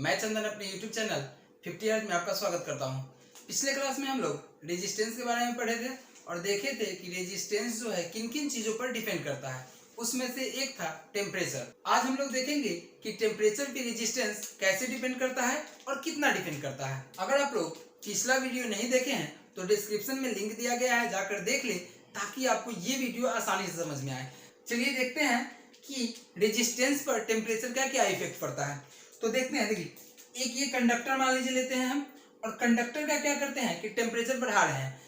मैं चंदन अपने YouTube channel 50 hertz में आपका स्वागत करता हूं। पिछले क्लास में हम लोग रेजिस्टेंस के बारे में पढ़े थे और देखे थे कि रेजिस्टेंस जो है किन किन चीजों पर डिपेंड करता है। उसमें से एक था टेम्परेचर। आज हम लोग देखेंगे कि टेम्परेचर पे रेजिस्टेंस कैसे डिपेंड करता है और कितना डिपेंड करता है। अगर आप लोग पिछला वीडियो नहीं देखे हैं तो डिस्क्रिप्शन में लिंक दिया गया है, जाकर देख ले ताकि आपको ये वीडियो आसानी से समझ में आए। चलिए देखते हैं कि रेजिस्टेंस पर टेम्परेचर का क्या इफेक्ट पड़ता है। तो देखते हैं, देखिए एक ये कंडक्टर मान लीजिए लेते हैं हम, और कंडक्टर का क्या करते हैं कि टेम्परेचर बढ़ा रहे हैं।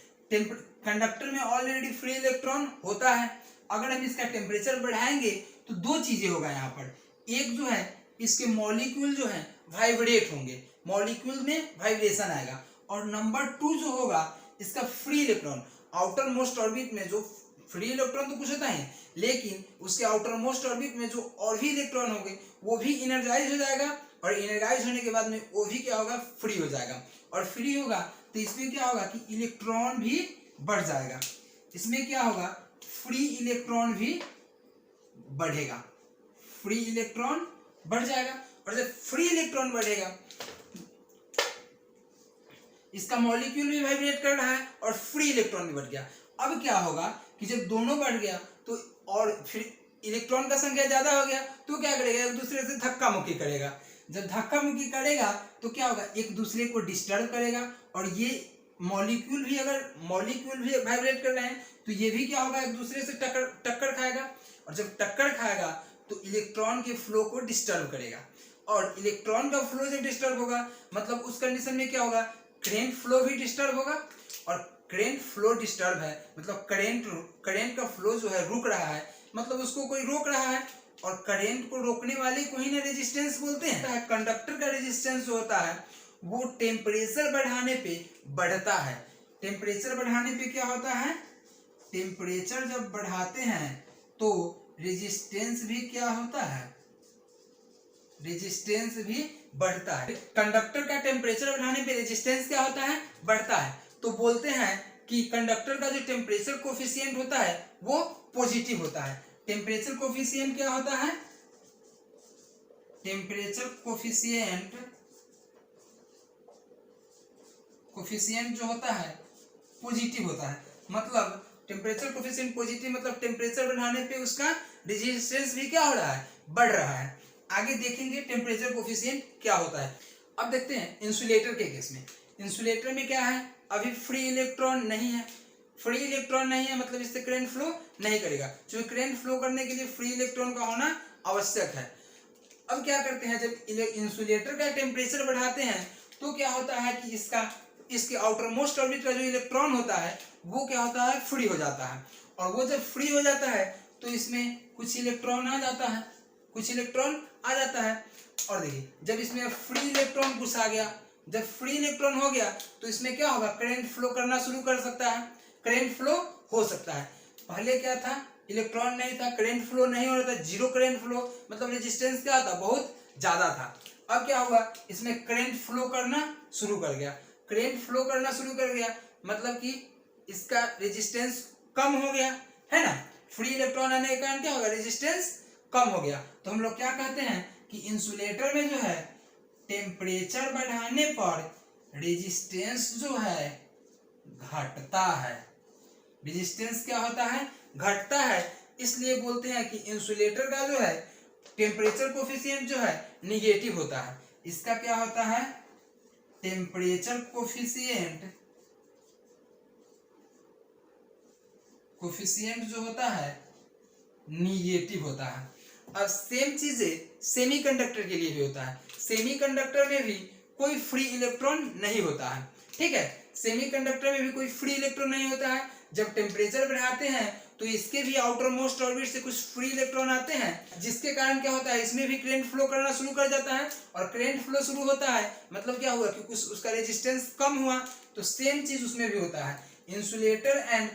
कंडक्टर में ऑलरेडी फ्री इलेक्ट्रॉन होता है। अगर हम इसका टेम्परेचर बढ़ाएंगे तो दो चीजें होगा यहाँ पर। एक जो है इसके मॉलिक्यूल जो है वाइब्रेट होंगे, मॉलिक्यूल में वाइब्रेशन आएगा। और नंबर 2 जो होगा इसका free electron, outer most orbit में जो फ्री इलेक्ट्रॉन तो कुछ होता है, लेकिन उसके आउटर मोस्ट ऑर्बिट में जो और भी इलेक्ट्रॉन होंगे वो भी इनर्जाइज हो जाएगा, और इनर्जाइज होने के बाद में वो भी क्या होगा, फ्री हो जाएगा। और फ्री होगा तो इसमें क्या होगा कि इलेक्ट्रॉन भी बढ़ जाएगा। इसमें क्या होगा, फ्री इलेक्ट्रॉन भी बढ़ेगा, फ्री इलेक्ट्रॉन बढ़ जाएगा। और जब फ्री इलेक्ट्रॉन बढ़ेगा इसका मॉलिक्यूल भी वाइब्रेट कर रहा है और फ्री इलेक्ट्रॉन भी बढ़ गया। अब क्या होगा कि जब दोनों बढ़ गया तो और फिर इलेक्ट्रॉन का संख्या ज्यादा हो गया तो क्या करेगा, एक दूसरे से धक्का मुक्की करेगा। जब धक्का मुक्की करेगा तो क्या होगा, एक दूसरे को डिस्टर्ब करेगा। और ये मॉलिक्यूल भी, अगर मॉलिक्यूल भी वाइब्रेट कर रहे हैं तो ये भी क्या होगा, एक दूसरे से टक्कर खाएगा। और जब टक्कर खाएगा तो इलेक्ट्रॉन के फ्लो को डिस्टर्ब करेगा। और इलेक्ट्रॉन का फ्लो जब डिस्टर्ब होगा मतलब उस कंडीशन में क्या होगा, करेंट फ्लो भी डिस्टर्ब होगा। और करेंट फ्लो डिस्टर्ब है मतलब करेंट का फ्लो जो है रुक रहा है, मतलब उसको कोई रोक रहा है। और करेंट को रोकने वाले को ही ना रेजिस्टेंस बोलते हैं। कंडक्टर का रेजिस्टेंस जो होता है वो टेम्परेचर बढ़ाने पे बढ़ता है। टेम्परेचर बढ़ाने पे क्या होता है, टेम्परेचर जब बढ़ाते हैं तो रेजिस्टेंस भी क्या होता है, रेजिस्टेंस भी बढ़ता है। कंडक्टर का टेम्परेचर बढ़ाने पे रेजिस्टेंस क्या होता है, बढ़ता है। तो बोलते हैं कि कंडक्टर का जो टेम्परेचर कोफिशिएंट होता है वो पॉजिटिव होता है। टेम्परेचर कोफिशिएंट क्या होता है, टेम्परेचर कोफिशिएंट जो होता है पॉजिटिव होता है। मतलब टेम्परेचर कोफिशिएंट पॉजिटिव मतलब टेम्परेचर बढ़ाने पे उसका रेजिस्टेंस भी क्या हो रहा है, बढ़ रहा है। आगे देखेंगे टेम्परेचर कोफिशिएंट क्या होता है। अब देखते हैं इंसुलेटर के केस में। इंसुलेटर में क्या है, अभी फ्री इलेक्ट्रॉन नहीं है। फ्री इलेक्ट्रॉन नहीं है मतलब इससे करंट फ्लो नहीं करेगा, क्योंकि करंट फ्लो करने के लिए फ्री इलेक्ट्रॉन का होना आवश्यक है। अब क्या करते हैं, जब इंसुलेटर का टेम्परेचर बढ़ाते हैं तो क्या होता है कि इसके आउटर मोस्ट ऑर्बिट का जो इलेक्ट्रॉन होता है वो क्या होता है, फ्री हो जाता है। और वो जब फ्री हो जाता है तो इसमें कुछ इलेक्ट्रॉन आ जाता है, कुछ इलेक्ट्रॉन आ जाता है। और देखिए जब इसमें फ्री इलेक्ट्रॉन घुस आ गया, जब फ्री इलेक्ट्रॉन हो गया तो इसमें क्या होगा, करंट फ्लो करना शुरू कर सकता है, करंट फ्लो हो सकता है। पहले क्या था, इलेक्ट्रॉन नहीं था, करंट फ्लो नहीं हो रहा था, जीरो करंट फ्लो, मतलब रेजिस्टेंस क्या था, बहुत ज्यादा था। अब क्या हुआ, इसमें करंट फ्लो करना शुरू कर गया, करंट फ्लो करना शुरू कर गया मतलब कि इसका रेजिस्टेंस कम हो गया, है ना। फ्री इलेक्ट्रॉन आने के कारण क्या होगा, रेजिस्टेंस कम हो गया। तो हम लोग क्या कहते हैं कि इंसुलेटर में जो है टेम्परेचर बढ़ाने पर रेजिस्टेंस जो है घटता है। रेजिस्टेंस क्या होता है, घटता है। इसलिए बोलते हैं कि इंसुलेटर का जो है टेम्परेचर कोफिशिएंट जो है निगेटिव होता है। इसका क्या होता है, टेम्परेचर कोफिशिएंट जो होता है निगेटिव होता है। अब सेम चीजें सेमीकंडक्टर के लिए भी होता है। सेमीकंडक्टर में भी कोई फ्री इलेक्ट्रॉन नहीं होता है, ठीक है। सेमीकंडक्टर में भी कोई फ्री इलेक्ट्रॉन नहीं होता है। जब टेम्परेचर बढ़ाते हैं तो इसके भी आउटर मोस्ट ऑर्बिट से कुछ फ्री इलेक्ट्रॉन आते हैं, जिसके कारण क्या होता है, इसमें भी करंट फ्लो करना शुरू कर जाता है। और करंट फ्लो शुरू होता है मतलब क्या हुआ कि कुछ उसका रेजिस्टेंस कम हुआ। तो सेम चीज उसमें भी होता है। इंसुलेटर एंड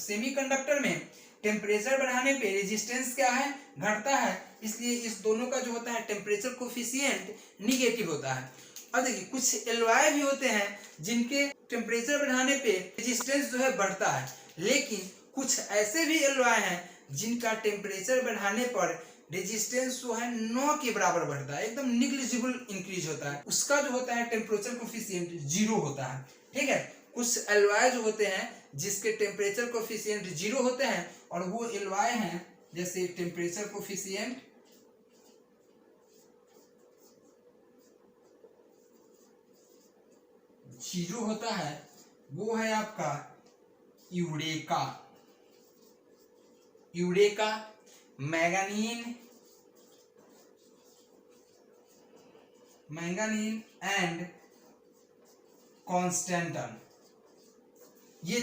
सेमीकंडक्टर में टेम्परेचर बढ़ाने पे रेजिस्टेंस क्या है, घटता है। इसलिए इस दोनों का जो होता है टेम्परेचर कोफिशिएंट निगेटिव होता है। अब देखिए कुछ एलॉय भी होते हैं जिनके टेम्परेचर बढ़ाने पे रेजिस्टेंस जो है बढ़ता है, लेकिन कुछ ऐसे भी एलॉय हैं जिनका टेम्परेचर बढ़ाने पर रेजिस्टेंस जो है 9 के बराबर बढ़ता है, एकदम निग्लिजिबल इंक्रीज होता है, उसका जो होता है टेम्परेचर कोफिशिएंट 0 होता है। ठीक है, कुछ एलवाई जो होते हैं जिसके टेम्परेचर कोफिशिएंट 0 होते हैं, और वो एलवाई हैं जैसे टेम्परेचर कोफिशिएंट 0 होता है, वो है आपका यूरेका, यूरेका, मैंगानीन, मैंगानीन एंड कॉन्स्टेंटन। ये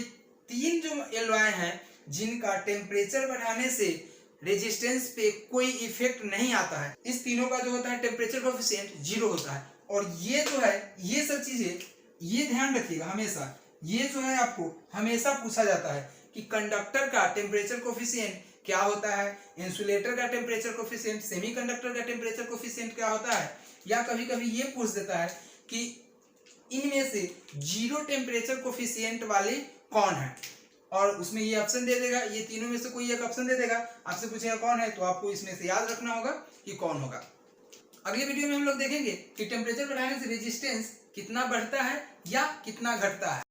3 जो एलवाई हैं जिनका टेम्परेचर बढ़ाने से रेजिस्टेंस पे कोई इफेक्ट नहीं आता है, इस तीनों का जो होता है टेम्परेचर कोफिशिएंट 0 होता है। और ये जो है, ये सब चीजें ये ध्यान रखिएगा हमेशा, ये जो है आपको हमेशा पूछा जाता है कि कंडक्टर का टेम्परेचर कोफिशिएंट क्या होता है, इंसुलेटर का टेम्परेचर कोफिशिएंट, सेमीकंडक्टर का टेम्परेचर कोफिशिएंट क्या होता है, या कभी कभी ये पूछ देता है कि इनमें से 0 टेम्परेचर कोफिशिएंट वाले कौन है, और उसमें ये ऑप्शन दे देगा, ये तीनों में से कोई एक ऑप्शन दे देगा, आपसे पूछेगा कौन है, तो आपको इसमें से याद रखना होगा कि कौन होगा। अगले वीडियो में हम लोग देखेंगे कि टेम्परेचर बढ़ाने से रेजिस्टेंस कितना बढ़ता है या कितना घटता है।